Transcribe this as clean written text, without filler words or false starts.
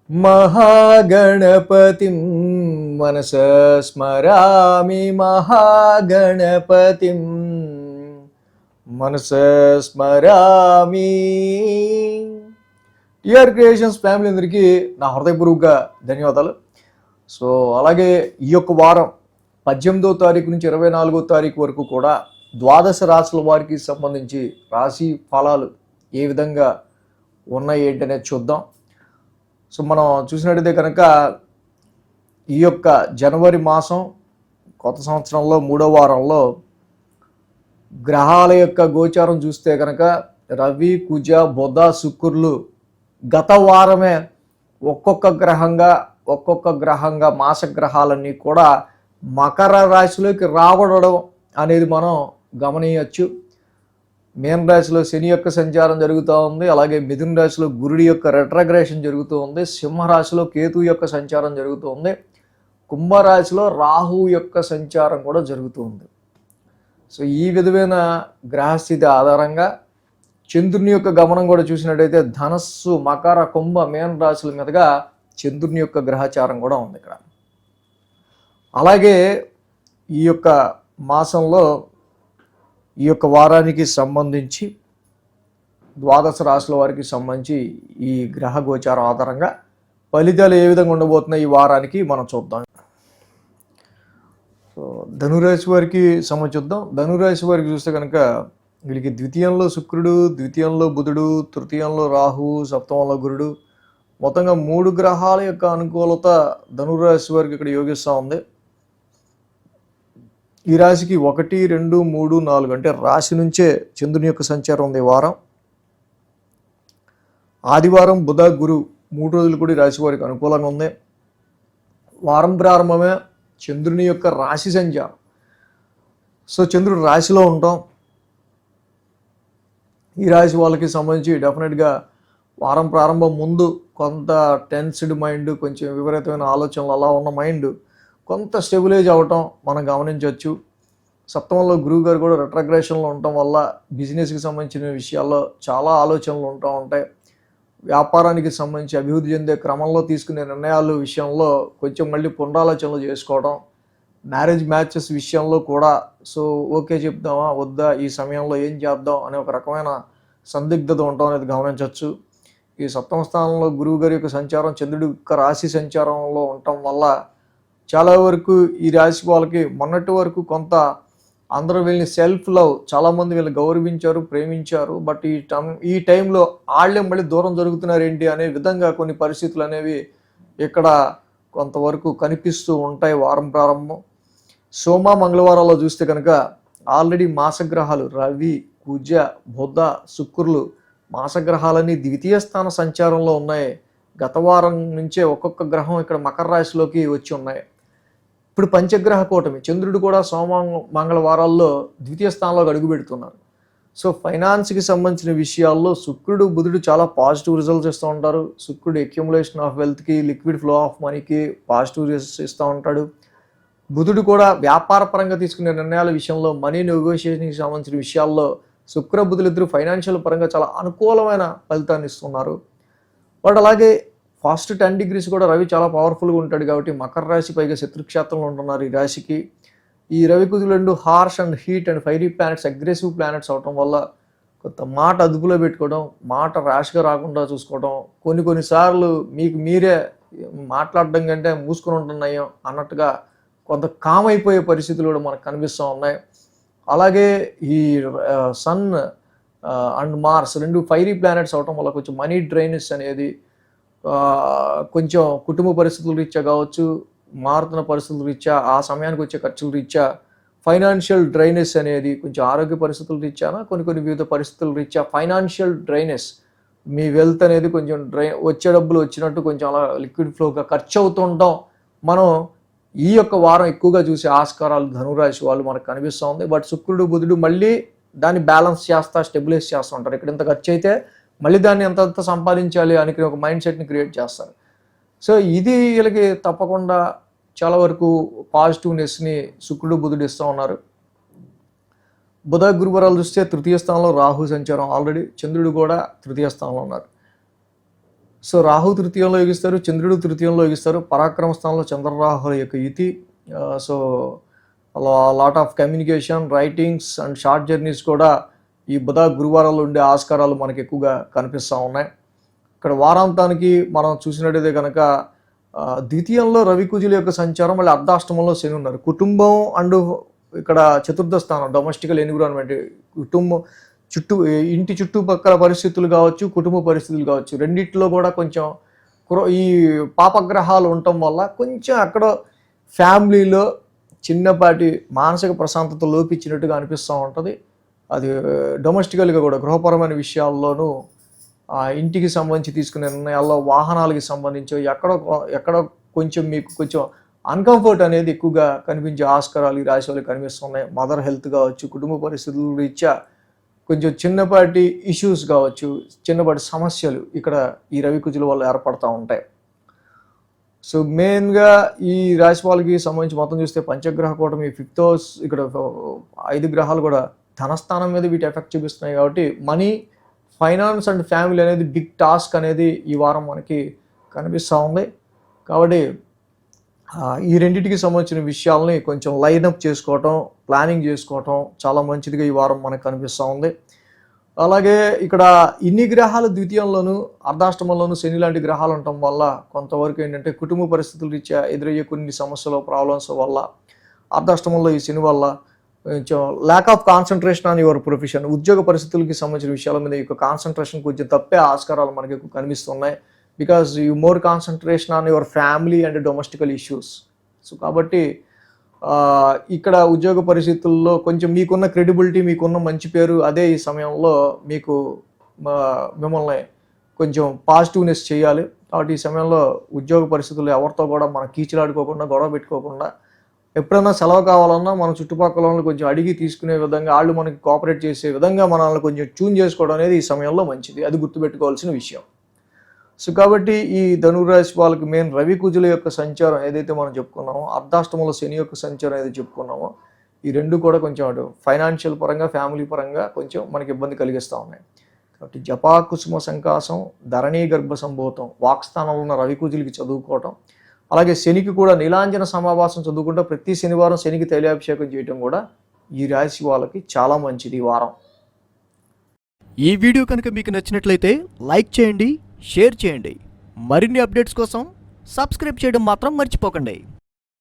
మహాగణపతిం మనస స్మరామి మహాగణపతిం మనస స్మరామి. టిఆర్ క్రియేషన్స్ ఫ్యామిలీ అందరికీ నా హృదయపూర్వక ధన్యవాదాలు. సో అలాగే ఈ యొక్క వారం 18వ తారీఖు నుంచి 24వ తారీఖు వరకు కూడా ద్వాదశ రాశుల వారికి సంబంధించి రాశి ఫలాలు ఏ విధంగా ఉన్నాయి ఏంటనేది చూద్దాం. సో మనం చూసినట్టయితే కనుక ఈ యొక్క జనవరి మాసం కొత్త సంవత్సరంలో 3వ వారంలో గ్రహాల యొక్క గోచారం చూస్తే కనుక రవి, కుజ, బుధ, శుక్రులు గత వారమే ఒక్కొక్క గ్రహంగా మాస గ్రహాలన్నీ కూడా మకర రాశిలోకి రావడం అనేది మనం గమనించవచ్చు. మీన రాశిలో శని యొక్క సంచారం జరుగుతూ ఉంది. అలాగే మిథున రాశిలో గురుడి యొక్క రెట్రగ్రేషన్ జరుగుతూ ఉంది. సింహరాశిలో కేతు యొక్క సంచారం జరుగుతూ ఉంది. కుంభరాశిలో రాహు యొక్క సంచారం కూడా జరుగుతూ ఉంది. సో ఈ విధమైన గ్రహస్థితి ఆధారంగా చంద్రుని యొక్క గమనం కూడా చూసినట్టయితే ధనస్సు, మకర, కుంభ, మీన రాశుల మీదుగా చంద్రుని యొక్క గ్రహచారం కూడా ఉంది ఇక్కడ. అలాగే ఈ యొక్క మాసంలో ఈ యొక్క వారానికి సంబంధించి ద్వాదశ రాశుల వారికి సంబంధించి ఈ గ్రహ గోచారం ఆధారంగా ఫలితాలు ఏ విధంగా ఉండబోతున్నాయి ఈ వారానికి మనం చూద్దాం. సో ధనురాశి వారికి చూద్దాం. ధనురాశి వారికి చూస్తే కనుక వీళ్ళకి ద్వితీయంలో శుక్రుడు, ద్వితీయంలో బుధుడు, తృతీయంలో రాహు, సప్తమంలో గురుడు, మొత్తంగా 3 గ్రహాల యొక్క అనుకూలత ధనురాశి వారికి ఇక్కడ యోగిస్తూ ఉంది. ఈ రాశికి 1, 2, 3, 4 అంటే రాశి నుంచే చంద్రుని యొక్క సంచారం ఉంది. వారం ఆదివారం బుధ, గురు 3 రోజులు కూడా ఈ రాశి వారికి అనుకూలంగా ఉంది. వారం ప్రారంభమే చంద్రుని యొక్క రాశి సంచారం. సో చంద్రుడు రాశిలో ఉంటాం. ఈ రాశి వాళ్ళకి సంబంధించి డెఫినెట్గా వారం ప్రారంభం ముందు కొంత టెన్స్డ్ మైండ్, కొంచెం విపరీతమైన ఆలోచనలు అలా ఉన్న మైండ్ కొంత స్టెబిలైజ్ అవ్వటం మనం గమనించవచ్చు. సప్తమంలో గురువు గారు కూడా రెట్రగ్రేషన్లో ఉండటం వల్ల బిజినెస్కి సంబంధించిన విషయాల్లో చాలా ఆలోచనలు ఉంటూ ఉంటాయి. వ్యాపారానికి సంబంధించి అభివృద్ధి చెందే క్రమంలో తీసుకునే నిర్ణయాల విషయంలో కొంచెం మళ్ళీ పునరాలోచనలు చేసుకోవడం, మ్యారేజ్ మ్యాచెస్ విషయంలో కూడా సో ఓకే చెప్దామా వద్దా, ఈ సమయంలో ఏం చేద్దాం అనే ఒక రకమైన సందిగ్ధత ఉండటం అనేది గమనించవచ్చు. ఈ సప్తమ స్థానంలో గురువు గారి యొక్క సంచారం చంద్రుడి యొక్క రాశి సంచారంలో ఉండటం వల్ల చాలా వరకు ఈ రాశి వాళ్ళకి మొన్నటి వరకు కొంత అందరూ వీళ్ళని సెల్ఫ్ లవ్, చాలామంది వీళ్ళని గౌరవించారు, ప్రేమించారు. బట్ ఈ టైంలో వాళ్ళే మళ్ళీ దూరం జరుగుతున్నారు ఏంటి అనే విధంగా కొన్ని పరిస్థితులు అనేవి ఇక్కడ కొంతవరకు కనిపిస్తూ ఉంటాయి. వారం ప్రారంభం సోమ, మంగళవారాల్లో చూస్తే కనుక ఆల్రెడీ మాసగ్రహాలు రవి, కుజ, బుధ, శుక్రులు మాసగ్రహాలన్నీ ద్వితీయ స్థాన సంచారంలో ఉన్నాయి. గత వారం నుంచే ఒక్కొక్క గ్రహం ఇక్కడ మకర రాశిలోకి వచ్చి ఉన్నాయి. ఇప్పుడు పంచగ్రహ కూటమి చంద్రుడు కూడా సోమ, మంగళవారాల్లో ద్వితీయ స్థానంలోకి అడుగు పెడుతున్నారు. సో ఫైనాన్స్కి సంబంధించిన విషయాల్లో శుక్రుడు, బుధుడు చాలా పాజిటివ్ రిజల్ట్స్ ఇస్తూ ఉంటారు. శుక్రుడు అక్యుములేషన్ ఆఫ్ వెల్త్కి, లిక్విడ్ ఫ్లో ఆఫ్ మనీకి పాజిటివ్ రిజల్ట్స్ ఇస్తూ ఉంటాడు. బుధుడు కూడా వ్యాపార పరంగా తీసుకునే నిర్ణయాల విషయంలో, మనీ నెగోషియేషన్కి సంబంధించిన విషయాల్లో శుక్ర, బుధులిద్దరూ ఫైనాన్షియల్ పరంగా చాలా అనుకూలమైన ఫలితాన్ని ఇస్తున్నారు. బట్ అలాగే ఫస్ట్ 10 degrees కూడా రవి చాలా పవర్ఫుల్గా ఉంటాడు కాబట్టి మకర రాశి పైగా శత్రుక్షేత్రంలో ఉంటున్నారు ఈ రాశికి. ఈ రవి, కుజులు 2 harsh and heat and fiery planets, aggressive planets అవటం వల్ల కొంత మాట అదుపులో పెట్టుకోవడం, మాట ర్యాష్గా రాకుండా చూసుకోవడం, కొన్నిసార్లు మీకు మీరే మాట్లాడడం కంటే మూసుకొని ఉంటున్నాయో అన్నట్టుగా కొంత కామ్ అయిపోయే పరిస్థితులు కూడా మనకు కనిపిస్తూ ఉన్నాయి. అలాగే ఈ sun and Mars 2 fiery planets అవటం వల్ల కొంచెం మనీ డ్రైనెస్ అనేది కొంచెం కుటుంబ పరిస్థితుల రీత్యా కావచ్చు, మారుతున్న పరిస్థితుల రీత్యా, ఆ సమయానికి వచ్చే ఖర్చుల రీత్యా ఫైనాన్షియల్ డ్రైనెస్ అనేది కొంచెం ఆరోగ్య పరిస్థితుల రీత్యాన కొన్ని వివిధ పరిస్థితుల రీత్యా ఫైనాన్షియల్ డ్రైనెస్, మీ వెల్త్ అనేది కొంచెం వచ్చే డబ్బులు వచ్చినట్టు కొంచెం అలా లిక్విడ్ ఫ్లోగా ఖర్చు అవుతుంటాం మనం ఈ యొక్క వారం ఎక్కువగా చూసే ఆస్కారాలు ధనురాశి వాళ్ళు మనకు కనిపిస్తూ ఉంది. బట్ శుక్రుడు, బుధుడు మళ్ళీ దాన్ని బ్యాలెన్స్ చేస్తా, స్టెబిలైజ్ చేస్తూ ఉంటారు. ఇక్కడ ఇంత ఖర్చు అయితే మళ్ళీ దాన్ని ఎంత సంపాదించాలి అని ఒక మైండ్ సెట్ని క్రియేట్ చేస్తారు. సో ఇది వీళ్ళకి తప్పకుండా చాలా వరకు పాజిటివ్నెస్ని శుక్రుడు, బుధుడు ఇస్తూ ఉన్నారు. బుధ, గురువారాలు చూస్తే తృతీయ స్థానంలో రాహు సంచారం, ఆల్రెడీ చంద్రుడు కూడా తృతీయ స్థానంలో ఉన్నారు. సో రాహు తృతీయంలో యోగిస్తారు, చంద్రుడు తృతీయంలో యోగిస్తారు. పరాక్రమ స్థానంలో చంద్రరాహుల యొక్క యుతి. So lot of communication, writings and short journeys కూడా ఈ బుధ గురువారాల్లో ఉండే ఆస్కారాలు మనకి ఎక్కువగా కనిపిస్తూ ఉన్నాయి. ఇక్కడ వారాంతానికి మనం చూసినట్టయితే కనుక ద్వితీయంలో రవి కుజుల యొక్క సంచారం, మళ్ళీ అర్ధాష్టమంలో శని ఉన్నారు. కుటుంబం అండ్ ఇక్కడ చతుర్థ స్థానం డొమెస్టికల్ ఎన్విరాన్మెంట్, కుటుంబం ఇంటి చుట్టుపక్కల పరిస్థితులు కావచ్చు, కుటుంబ పరిస్థితులు కావచ్చు, రెండిట్లో కూడా కొంచెం ఈ పాపగ్రహాలు ఉండటం వల్ల కొంచెం అక్కడ ఫ్యామిలీలో చిన్నపాటి మానసిక ప్రశాంతత లోపించినట్టుగా అనిపిస్తూ ఉంటుంది. అది డొమెస్టికల్గా కూడా గృహపరమైన విషయాల్లోనూ, ఇంటికి సంబంధించి తీసుకునే నిర్ణయాల్లో, వాహనాలకి సంబంధించి ఎక్కడ కొంచెం మీకు కొంచెం అన్కంఫర్ట్ అనేది ఎక్కువగా కనిపించే ఆస్కారాలు ఈ రాశి వాళ్ళకి కనిపిస్తున్నాయి. మదర్ హెల్త్ కావచ్చు, కుటుంబ పరిస్థితుల రీత్యా కొంచెం చిన్నపాటి ఇష్యూస్ కావచ్చు, చిన్నపాటి సమస్యలు ఇక్కడ ఈ రవి కుజుల వల్ల ఏర్పడుతూ ఉంటాయి. సో మెయిన్గా ఈ రాశి వాళ్ళకి సంబంధించి మొత్తం చూస్తే పంచగ్రహ కూటమి, ఫిఫ్త్ హౌస్, ఇక్కడ 5 గ్రహాలు కూడా ధనస్థానం మీద వీటి ఎఫెక్ట్ చూపిస్తున్నాయి. కాబట్టి మనీ, ఫైనాన్స్ అండ్ ఫ్యామిలీ అనేది బిగ్ టాస్క్ అనేది ఈ వారం మనకి కనిపిస్తూ ఉంది. కాబట్టి ఈ రెండింటికి సంబంధించిన విషయాలని కొంచెం లైనప్ చేసుకోవటం, ప్లానింగ్ చేసుకోవటం చాలా మంచిదిగా ఈ వారం మనకు కనిపిస్తూ ఉంది. అలాగే ఇక్కడ ఇన్ని గ్రహాలు ద్వితీయంలోనూ అర్ధాష్టమంలోనూ శని లాంటి గ్రహాలు ఉండటం వల్ల కొంతవరకు ఏంటంటే కుటుంబ పరిస్థితుల రీత్యా ఎదురయ్యే కొన్ని సమస్యలు, ప్రాబ్లమ్స్ వల్ల, అర్ధాష్టమంలో ఈ శని వల్ల కొంచెం lack of concentration on your profession, ఉద్యోగ పరిస్థితులకి సంబంధించిన విషయాల మీద యొక్క కాన్సన్ట్రేషన్ కొంచెం తప్పే ఆస్కారాలు మనకి ఎక్కువ కనిపిస్తున్నాయి. Because you more concentration on your family and domestical issues. So కాబట్టి ఇక్కడ ఉద్యోగ పరిస్థితుల్లో కొంచెం మీకున్న క్రెడిబిలిటీ, మీకున్న మంచి పేరు అదే ఈ సమయంలో మీకు మిమ్మల్ని కొంచెం పాజిటివ్నెస్ చేయాలి. కాబట్టి ఈ సమయంలో ఉద్యోగ పరిస్థితుల్లో ఎవరితో కూడా మనం కీచులాడుకోకుండా, గొడవ పెట్టుకోకుండా, ఎప్పుడైనా సెలవు కావాలన్నా మన చుట్టుపక్కల వాళ్ళని కొంచెం అడిగి తీసుకునే విధంగా, వాళ్ళు మనకి కోఆపరేట్ చేసే విధంగా మనల్ని కొంచెం ట్యూన్ చేసుకోవడం అనేది ఈ సమయంలో మంచిది. అది గుర్తుపెట్టుకోవాల్సిన విషయం. సో కాబట్టి ఈ ధనురాశి వాళ్ళకి మెయిన్ రవి కుజుల యొక్క సంచారం ఏదైతే మనం చెప్పుకున్నామో, అర్ధాష్టమంలో శని యొక్క సంచారం ఏదైతే చెప్పుకున్నామో, ఈ రెండు కూడా కొంచెం అటు ఫైనాన్షియల్ పరంగా, ఫ్యామిలీ పరంగా కొంచెం మనకి ఇబ్బంది కలిగిస్తూ ఉన్నాయి. కాబట్టి జపా కుసుమ సంకాసం, ధరణీ గర్భ సంభూతం, వాక్స్థానంలో ఉన్న రవి కుజులకి చదువుకోవటం, అలాగే శనికి కూడా నీలాంజన సమావాసం చదువుకుంటూ ప్రతి శనివారం శనికి తైలాభిషేకం చేయడం కూడా ఈ రాశి వాళ్ళకి చాలా మంచిది ఈ వారం. ఈ వీడియో కనుక మీకు నచ్చినట్లయితే లైక్ చేయండి, షేర్ చేయండి. మరిన్ని అప్డేట్స్ కోసం సబ్స్క్రైబ్ చేయడం మాత్రం మర్చిపోకండి.